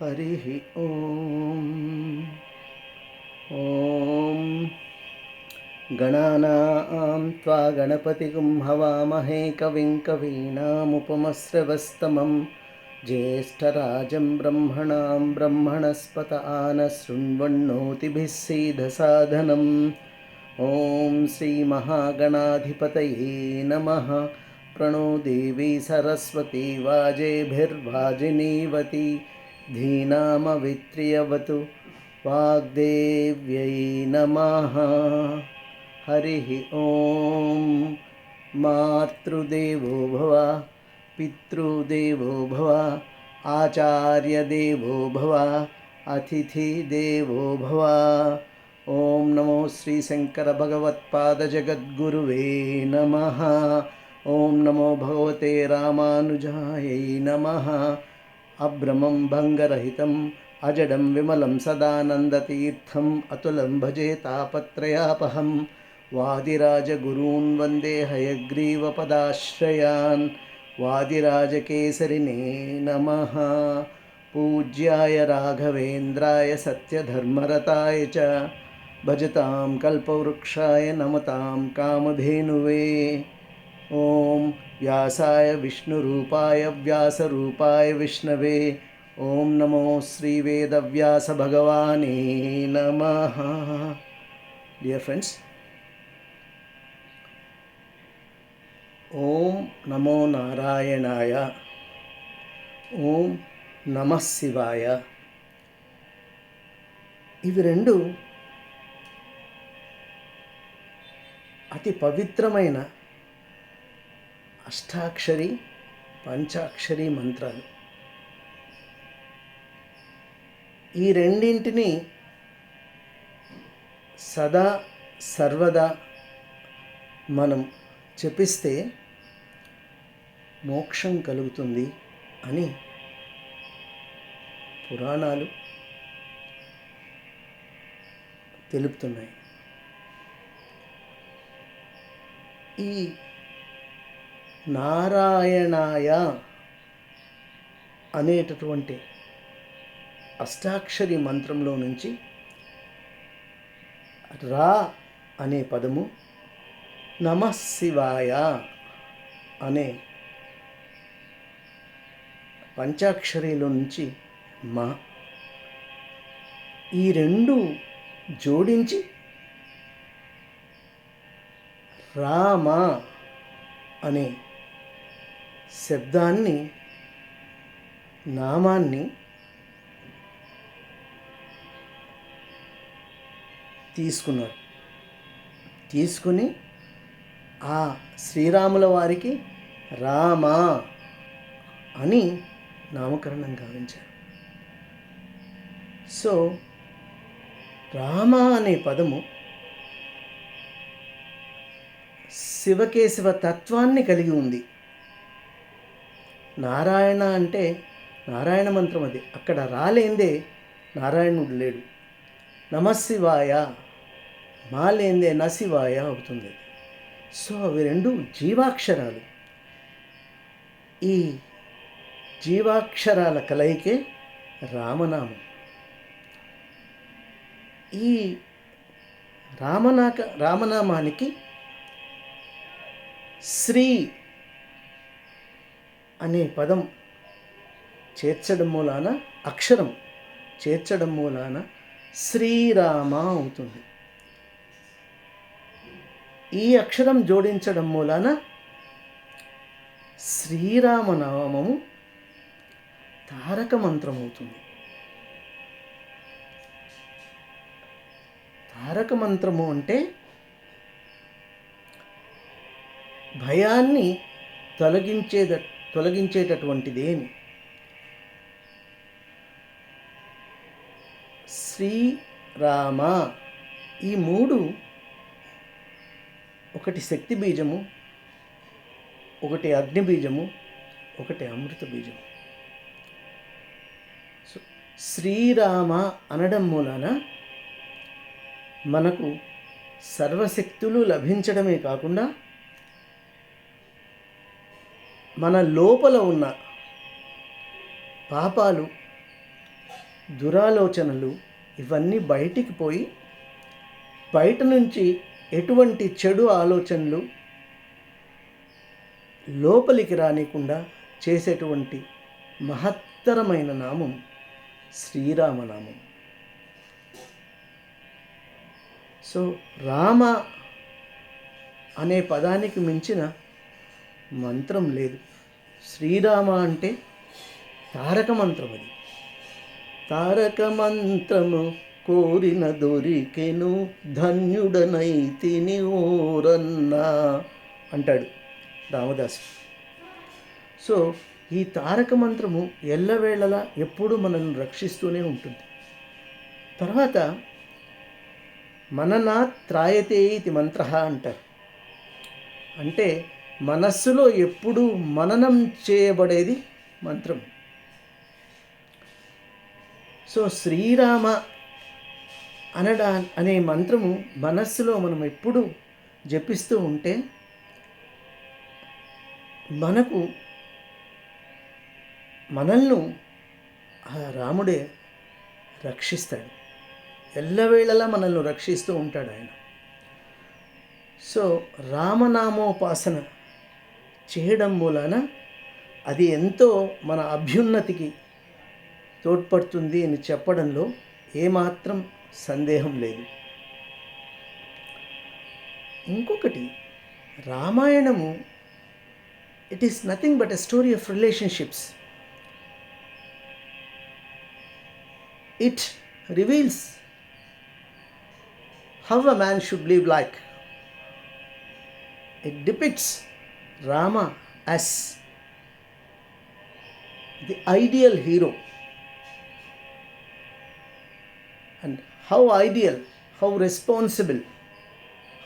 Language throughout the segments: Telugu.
हरिः ॐ ॐ गणानां त्वा गणपतिगुं हवामहे कविं कवीनामुपमस्रवस्तमं ज्येष्ठराजं ब्रह्मणां ब्रह्मणस्पत आनशृण्वन्नोतिभिः सीदसाधनम् ॐ श्रीमहागणाधिपतये नमः। प्रणो देवी सरस्वती वाजेभिर्वाजिनीवती धीनामवित्र्यवतु वाग्देव्यै नमः। हरिः ॐ मातृदेवो भव पितृदेवो भव आचार्यदेवो भव अतिथिदेवो भव। ओम नमो श्री शंकर भगवत्पाद जगद्गुरुवे नमः। ओम नमो भगवते रामानुजाय नमः। अभ्रमं भंगरहितं अजडं विमलं सदानन्दतीर्थम् अतुलं भजे तापत्रयापहं वादिराजगुरून् वन्दे हयग्रीवपदाश्रयान्। वादिराजकेसरिणे नमः। पूज्याय राघवेन्द्राय सत्यधर्मरताय च भजतां कल्पवृक्षाय नमतां कामधेनुवे। ॐ व्यासाय विष्णुरूपाय व्यासरूपाय विष्णवे ॐ नमो श्रीवेदव्यासभगवाने नमः। डियर फ्रेंड्स, ॐ नमो नारायणाय, ॐ నమః శివాయ. ఇవి రెండు అతి పవిత్రమైన అష్టాక్షరి పంచాక్షరి మంత్రాలు. ఈ రెండింటిని సదా సర్వదా మనం జపిస్తే మోక్షం కలుగుతుంది అని పురాణాలు తెలుపుతున్నాయి. ఈ నారాయణాయ అనేటటువంటి అష్టాక్షరి మంత్రంలో నుంచి రా అనే పదము, నమః శివాయ అనే పంచాక్షరిలో నుంచి మా, ఈ రెండు జోడించి రామ అనే శబ్దాన్ని, నామాన్ని తీసుకున్నారు. తీసుకుని ఆ శ్రీరాముల వారికి రామ అని నామకరణం గావించారు. సో రామ అనే పదము శివకేశవ తత్వాన్ని కలిగి ఉంది. నారాయణ అంటే నారాయణ మంత్రం, అది అక్కడ రాలేందే నారాయణుడు లేడు. నమశివాయ మా లేందే నశివాయ అవుతుంది. సో అవి రెండు జీవాక్షరాలు. ఈ జీవాక్షరాల కలయికే రామనామం. ఈ రామనామానికి శ్రీ అనే పదం చేర్చడం మూలాన, అక్షరం చేర్చడం మూలాన శ్రీరామ అవుతుంది. ఈ అక్షరం జోడించడం మూలాన శ్రీరామనామము తారక మంత్రం అవుతుంది. తారక మంత్రము అంటే భయాన్ని తొలగించేటటువంటిది అని. శ్రీరామ, ఈ మూడు, ఒకటి శక్తి బీజము, ఒకటి అగ్ని బీజము, ఒకటి అమృత బీజము. శ్రీరామ అనడం మూలాన మనకు సర్వశక్తులు లభించడమే కాకుండా మన లోపల ఉన్న పాపాలు దురాలోచనలు ఇవన్నీ బయటికి పోయి బయట నుంచి ఎటువంటి చెడు ఆలోచనలు లోపలికి రానికుండా చేసేటువంటి మహత్తరమైన నామం శ్రీరామనామం. సో రామ అనే పదానికి మించిన మంత్రం లేదు. శ్రీరామ అంటే తారక మంత్రం. అది తారక మంత్రము కోరిన దొరికెను ధన్యుడనైతిని ఓరన్నా అంటాడు రామదాసు. సో ఈ తారక మంత్రము ఎల్లవేళలా ఎప్పుడూ మనల్ని రక్షిస్తూనే ఉంటుంది. తర్వాత మననాత్ త్రాయతే ఇది మంత్ర అంటారు. అంటే మనస్సులో ఎప్పుడూ మననం చేయబడేది మంత్రం. సో శ్రీరామ అనే మంత్రము మనస్సులో మనం ఎప్పుడు జపిస్తూ ఉంటే మనల్ని ఆ రాముడే రక్షిస్తాడు. ఎల్లవేళలా మనల్ని రక్షిస్తూ ఉంటాడు ఆయన. సో రామనామోపాసన చేయడం మూలాన అది ఎంతో మన అభ్యున్నతికి తోడ్పడుతుంది అని చెప్పడంలో ఏమాత్రం సందేహం లేదు. ఇంకొకటి, రామాయణము it is nothing but a story of relationships. It reveals how a man should live like. It depicts Rama as the ideal hero, and how ideal, how responsible,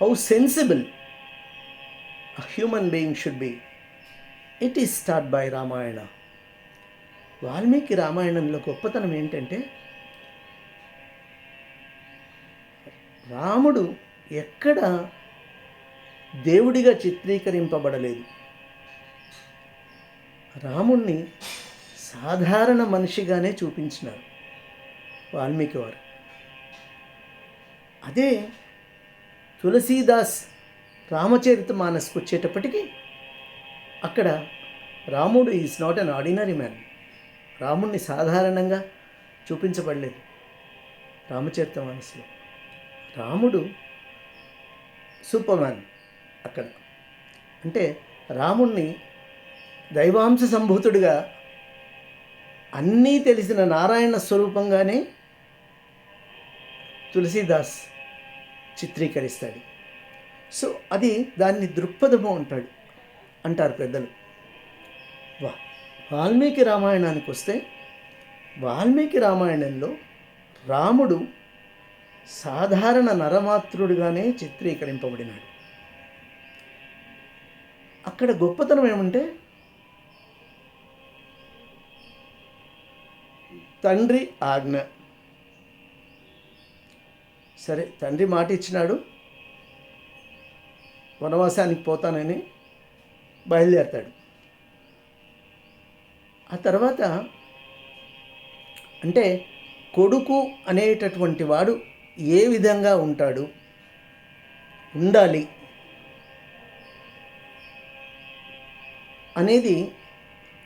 how sensible a human being should be. It is taught by Ramayana. Valmiki రామాయణంలో గొప్పతనం ఏంటంటే రాముడు ఎక్కడ దేవుడిగా చిత్రీకరింపబడలేదు. రాముణ్ణి సాధారణ మనిషిగానే చూపించినారు వాల్మీకి వారు. అదే తులసీదాస్ రామచరితమానస్కు వచ్చేటప్పటికి అక్కడ రాముడు is not an ordinary man. రాముణ్ణి సాధారణంగా చూపించబడలేదు రామచరితమానస్లో. రాముడు సూపర్ మ్యాన్ అక్కడ. అంటే రాముణ్ణి దైవాంశ సంభూతుడిగా అన్నీ తెలిసిన నారాయణ స్వరూపంగానే తులసీదాస్ చిత్రీకరిస్తాడు. సో అది దాన్ని దృక్పథము అంటారు పెద్దలు. వాల్మీకి రామాయణానికి వస్తే వాల్మీకి రామాయణంలో రాముడు సాధారణ నరమాతృడిగానే చిత్రీకరింపబడినాడు. అక్కడ గొప్పతనం ఏమంటే తండ్రి ఆజ్ఞ. సరే, తండ్రి మాట ఇచ్చినాడు, వనవాసానికి పోతానని బయలుదేరతాడు. ఆ తర్వాత అంటే కొడుకు అనేటటువంటి వాడు ఏ విధంగా ఉండాలి అనేది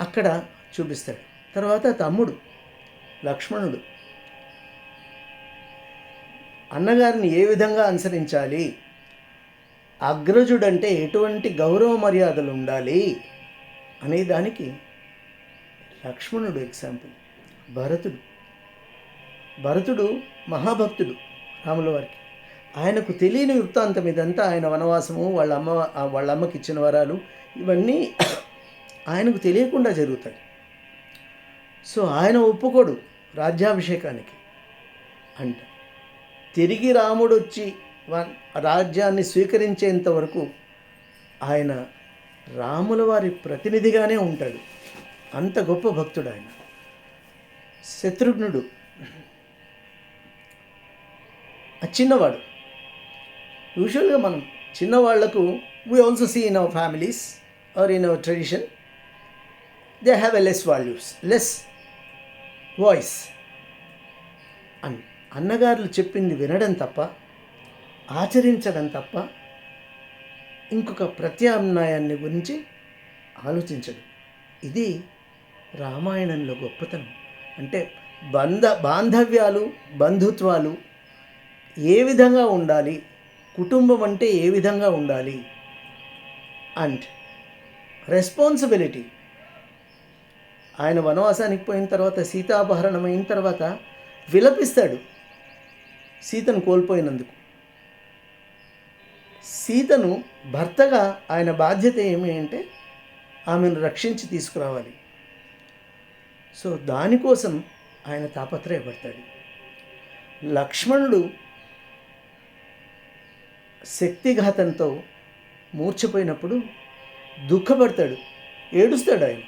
అక్కడ చూపిస్తాడు. తర్వాత తమ్ముడు లక్ష్మణుడు అన్నగారిని ఏ విధంగా అనుసరించాలి, అగ్రజుడంటే ఎటువంటి గౌరవ మర్యాదలు ఉండాలి అనే దానికి లక్ష్మణుడు ఎగ్జాంపుల్. భరతుడు మహాభక్తుడు రాముల వారికి. ఆయనకు తెలియని వృత్తాంతం ఇదంతా. ఆయన వనవాసము, వాళ్ళ అమ్మకి ఇచ్చిన వరాలు ఇవన్నీ ఆయనకు తెలియకుండా జరుగుతాయి. సో ఆయన ఒప్పుకోడు రాజ్యాభిషేకానికి. అంటే తిరిగి రాముడు వచ్చి రాజ్యాన్ని స్వీకరించేంత వరకు ఆయన రాముల వారి ప్రతినిధిగానే ఉంటాడు. అంత గొప్ప భక్తుడు ఆయన. శత్రుఘ్నుడు చిన్నవాడు. యూజువల్గా మనం చిన్నవాళ్లకు we also see in our families or in our tradition they have a less values, less voice. అన్నగారులు చెప్పింది వినడం తప్ప, ఆచరించడం తప్ప ఇంకొక ప్రత్యామ్నాయాన్ని గురించి ఆలోచించడు. ఇది రామాయణంలో గొప్పతనం. అంటే బాంధవ్యాలు, బంధుత్వాలు ఏ విధంగా ఉండాలి, కుటుంబం అంటే ఏ విధంగా ఉండాలి, అండ్ రెస్పాన్సిబిలిటీ. ఆయన వనవాసానికి పోయిన తర్వాత, సీతాపహరణం అయిన తర్వాత విలపిస్తాడు సీతను కోల్పోయినందుకు. సీతను భర్తగా ఆయన బాధ్యత ఏమి అంటే ఆమెను రక్షించి తీసుకురావాలి. సో దానికోసం ఆయన తాపత్రయపడతాడు. లక్ష్మణుడు శక్తిఘాతంతో మూర్ఛపోయినప్పుడు దుఃఖపడతాడు, ఏడుస్తాడు ఆయన.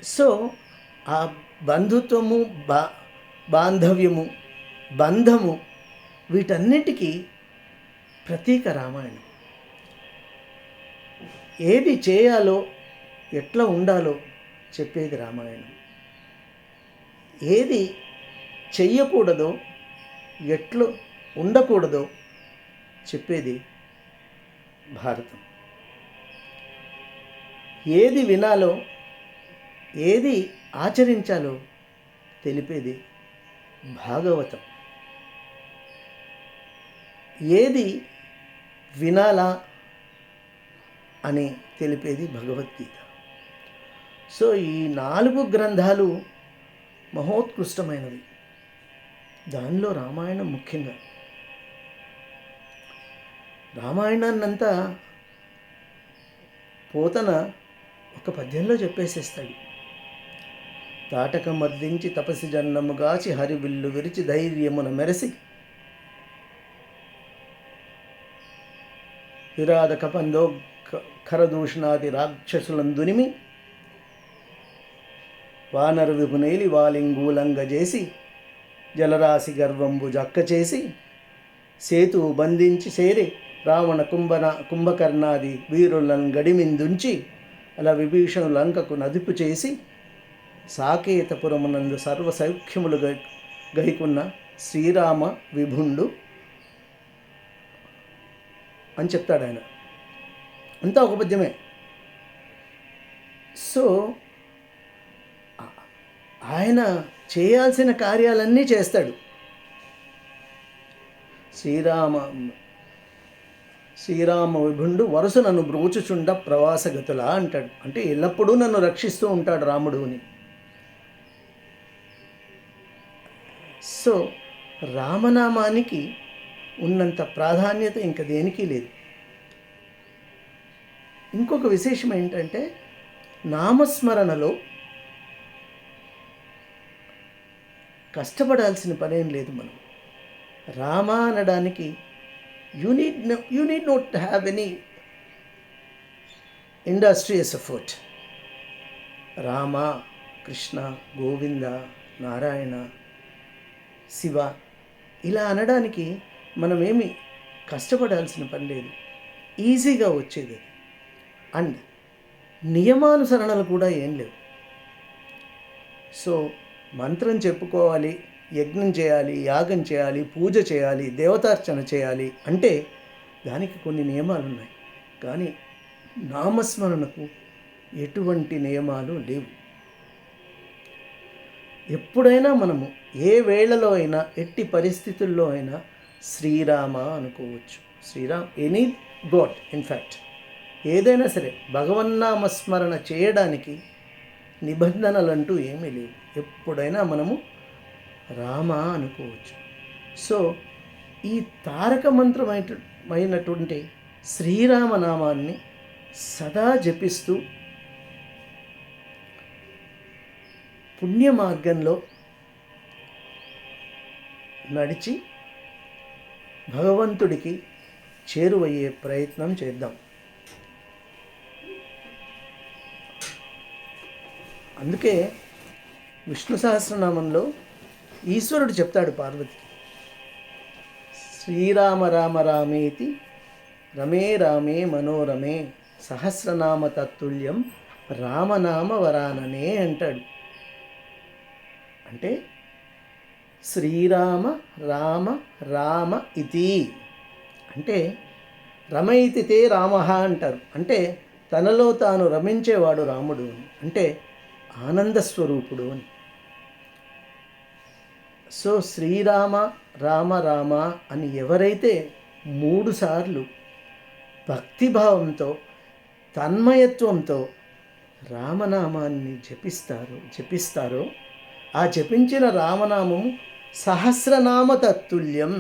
సో ఆ బంధుత్వము, బాంధవ్యము, బంధము, వీటన్నిటికీ ప్రతీక రామాయణం. ఏది చేయాలో, ఎట్లా ఉండాలో చెప్పేది రామాయణం. ఏది చెయ్యకూడదో, ఎట్లు ఉండకూడదో చెప్పేది భారతం. ఏది వినాలో, ఏది ఆచరించాలో తెలిపేది భాగవతం. ఏది వినాలా అని తెలిపేది భగవద్గీత. సో ఈ 4 గ్రంథాలు మహోత్కృష్టమైనవి. దానిలో రామాయణం ముఖ్యంగా. రామాయణాన్నంతా పోతన ఒక పద్యంలో చెప్పేసేస్తాడు. తాటక మర్దించి తపసి జన్నము గాచి హరివిల్లు విరిచి ధైర్యమున మెరసి విరాధ కపందో ఖరదూషణాది రాక్షసులందునిమి వానర విపునేలి వాలింగూలంగ చేసి జలరాశి గర్వంబు జక్క చేసి సేతువు బంధించి సేరి రావణ కుంభకర్ణాది వీరులను గడిమిందుంచి అలా విభీషణు లంకకు నదుపు చేసి సాకేతపురమునందు సర్వ సౌఖ్యములు గైకున్న శ్రీరామ విభుండు అని చెప్తాడు ఆయన. అంతా ఒక పద్యమే. సో ఆయన చేయాల్సిన కార్యాలన్నీ చేస్తాడు. శ్రీరామ విభుండు వరుస నన్ను బ్రోచుచుండ ప్రవాసగతులా అంటాడు. అంటే ఎల్లప్పుడూ నన్ను రక్షిస్తూ ఉంటాడు రాముడు అని. సో రామనామానికి ఉన్నంత ప్రాధాన్యత ఇంకా దేనికి లేదు. ఇంకొక విశేషం ఏంటంటే నామస్మరణలో కష్టపడాల్సిన పనేం లేదు. మనం రామ అనడానికి you need not have any industrious effort. Rama, Krishna, Govinda, Narayana, Shiva ఇలా అనడానికి మనమేమి కష్టపడాల్సిన పని లేదు. ఈజీగా వచ్చేది. అండ్ నియమానుసరణలు కూడా ఏం లేవు. సో మంత్రం చెప్పుకోవాలి, యజ్ఞం చేయాలి, యాగం చేయాలి, పూజ చేయాలి, దేవతార్చన చేయాలి అంటే దానికి కొన్ని నియమాలు ఉన్నాయి. కానీ నామస్మరణకు ఎటువంటి నియమాలు లేవు. ఎప్పుడైనా మనము ఏ వేళలో అయినా, ఎట్టి పరిస్థితుల్లో అయినా శ్రీరామ అనుకోవచ్చు. ఎనీ గాడ్ ఇన్ఫ్యాక్ట్ ఏదైనా సరే భగవన్నామస్మరణ చేయడానికి నిబంధనలు అంటూ ఏమీ లేవు. ఎప్పుడైనా మనము రామ అనుకోవచ్చు. సో ఈ తారక మంత్రమైనటువంటి శ్రీరామనామాన్ని సదా జపిస్తూ పుణ్య మార్గంలో నడిచి భగవంతుడికి చేరువయ్యే ప్రయత్నం చేద్దాం. అందుకే విష్ణు సహస్రనామంలో ఈశ్వరుడు చెప్తాడు పార్వతికి, శ్రీరామ రామ రామేతి రమే రామే మనోరమే సహస్రనామ తత్తుల్యం రామనామ వరాననే అంటాడు. అంటే శ్రీరామ రామ రామ ఇతి అంటే రమయితితే రామ అంటారు. అంటే తనలో తాను రమించేవాడు రాముడు అని, అంటే ఆనందస్వరూపుడు అని. సో శ్రీరామ రామ రామ అని ఎవరైతే 3 సార్లు భక్తిభావంతో తన్మయత్వంతో రామనామాన్ని జపిస్తారో ఆ జపించిన రామనామము సహస్రనామ తత్తుల్యం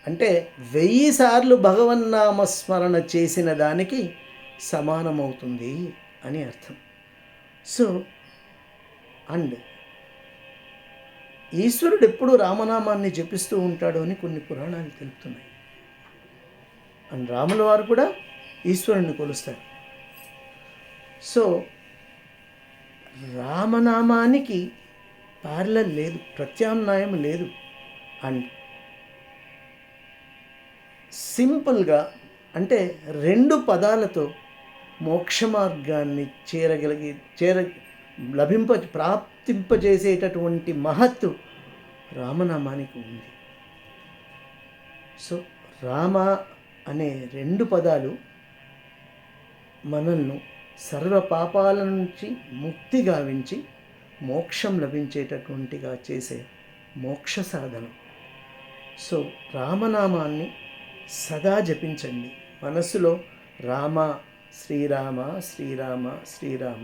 అంటే 1000 సార్లు భగవన్నామస్మరణ చేసిన దానికి సమానమవుతుంది అని అర్థం. సో అండ్ ఈశ్వరుడు ఎప్పుడూ రామనామాన్ని జపిస్తూ ఉంటాడు అని కొన్ని పురాణాలు తెలుపుతున్నాయి. అండ్ రాముల వారు కూడా ఈశ్వరుణ్ణి కొలుస్తారు. సో రామనామానికి ప్యారలల్ లేదు, ప్రత్యామ్నాయం లేదు. అండ్ సింపుల్గా అంటే 2 పదాలతో మోక్ష మార్గాన్ని ప్రాప్తింపజేసేటటువంటి మహత్తు రామనామానికి ఉంది. సో రామ అనే 2 పదాలు మనల్ని సర్వ పాపాల నుంచి ముక్తి గావించి మోక్షం లభించేటటువంటిగా చేసే మోక్ష సాధనం. సో రామనామాన్ని సదా జపించండి. మనస్సులో రామ శ్రీరామ శ్రీరామ శ్రీరామ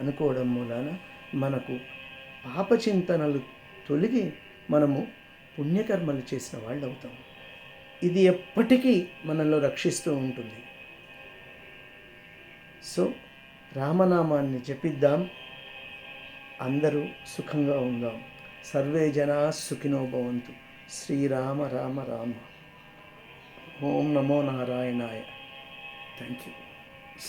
అనుకోవడం మూలాన మనకు పాపచింతనలు తొలగి మనము పుణ్యకర్మలు చేసిన వాళ్ళు అవుతాం. ఇది ఎప్పటికీ మనల్ని రక్షిస్తూ ఉంటుంది. సో రామనామాన్ని జపిద్దాం, అందరూ సుఖంగా ఉందాం. సర్వే జనా సుఖినో భవంతు. శ్రీరామ రామ రామ. ఓం నమో నారాయణాయ. Thank you.